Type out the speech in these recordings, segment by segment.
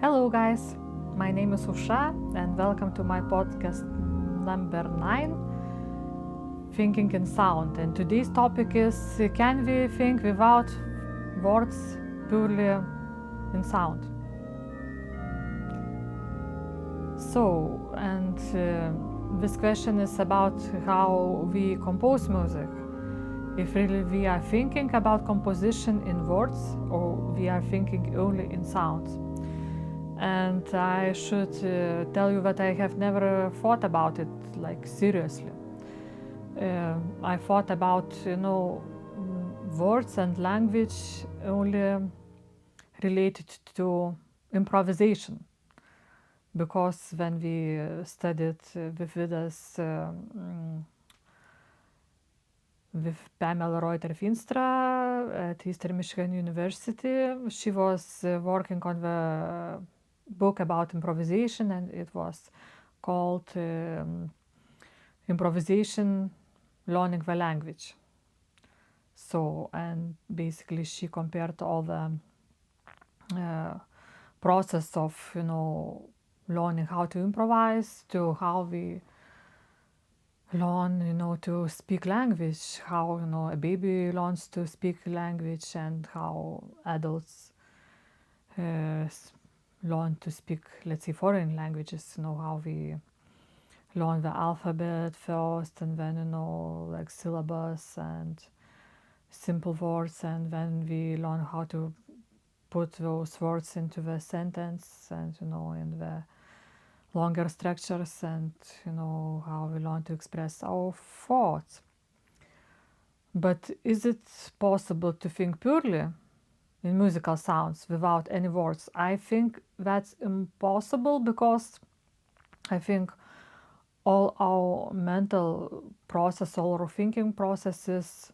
Hello guys, my name is Ausra and welcome to my podcast number 9, Thinking in Sound. And today's topic is, can we think without words, purely in sound? This question is about how we compose music. If really we are thinking about composition in words or we are thinking only in sounds. And I should tell you that I have never thought about it like seriously. I thought about words and language only related to improvisation, because when we studied with Vidas with Pamela Reuter-Finstra at Eastern Michigan University, she was working on the book about improvisation, and it was called Improvisation Learning the Language. So, and basically she compared all the process of learning how to improvise to how we learn to speak language, how a baby learns to speak language, and how adults learn to speak, let's say, foreign languages, how we learn the alphabet first, and then like syllabus and simple words, and then we learn how to put those words into the sentence, and in the longer structures, and how we learn to express our thoughts. But is it possible to think purely in musical sounds without any words? I think that's impossible, because I think all our mental process, all our thinking process is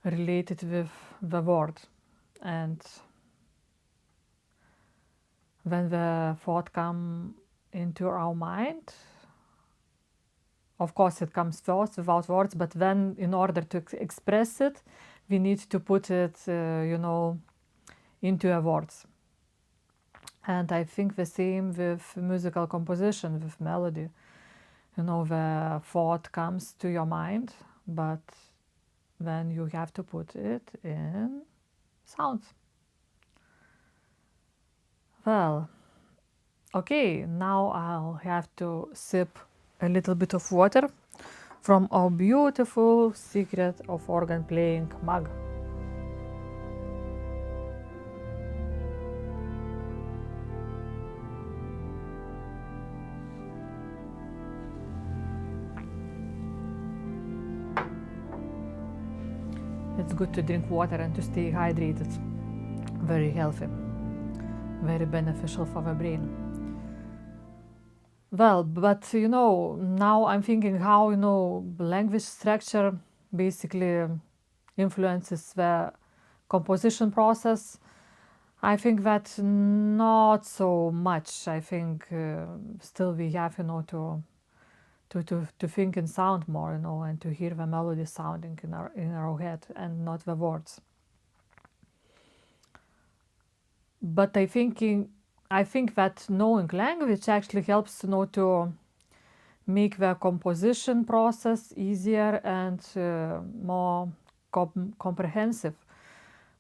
related with the word. And when the thought comes into our mind, of course it comes first without words, but then in order to express it, we need to put it, into a words. And I think the same with musical composition, with melody. The thought comes to your mind, but then you have to put it in sounds. Well, okay, now I'll have to sip a little bit of water from our beautiful Secret of Organ Playing mug. It's good to drink water and to stay hydrated. Very healthy, very beneficial for the brain. Well, but now I'm thinking how language structure basically influences the composition process. I think that not so much. I think still we have to think in sound more, and to hear the melody sounding in our head and not the words. But I think that knowing language actually helps to make the composition process easier and more comprehensive,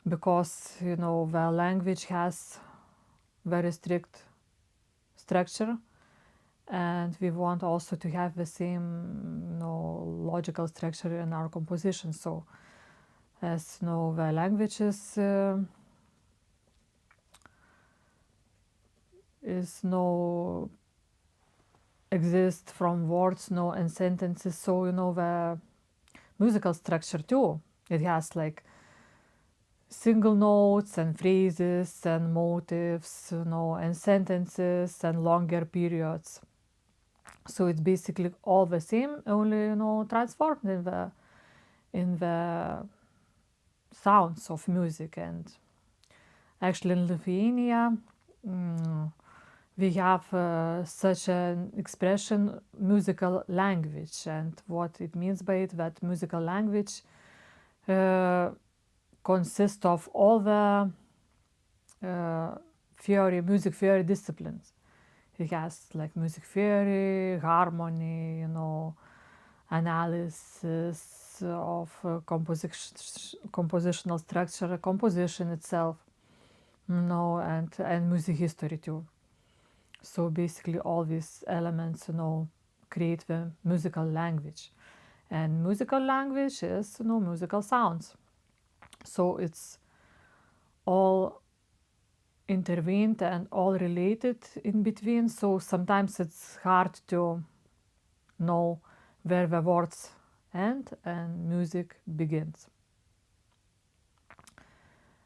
because the language has very strict structure, and we want also to have the same logical structure in our composition. So as the language is exist from words and sentences, so the musical structure too, it has like single notes and phrases and motives, and sentences and longer periods. So it's basically all the same, only transformed in the sounds of music. And actually in Lithuania we have such an expression, musical language. And what it means by it, that musical language consists of all the theory, music theory disciplines. He has like music theory, harmony, analysis of compositional structure, composition itself, and music history too. So basically all these elements, create the musical language. And musical language is, musical sounds. So it's all intervened and all related in between. So sometimes it's hard to know where the words end and music begins.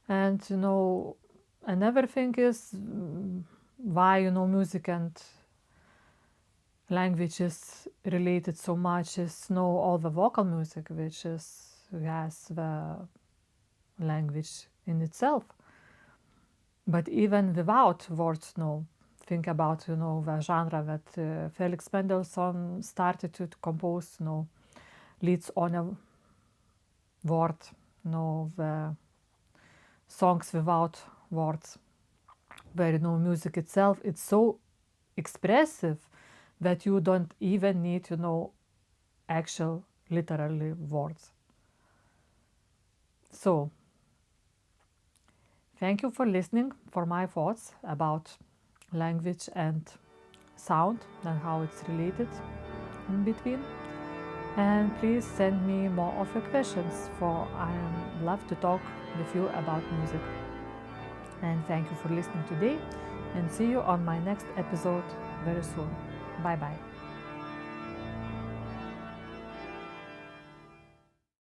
And another thing is why music and language is related so much is all the vocal music, which has the language in itself. But even without words, think about the genre that Felix Mendelssohn started to compose, leads on a word, the songs without words, where music itself, it's so expressive that you don't even need actual literally words. So thank you for listening for my thoughts about language and sound and how it's related in between. And please send me more of your questions, for I love to talk with you about music. And thank you for listening today, and see you on my next episode very soon. Bye bye.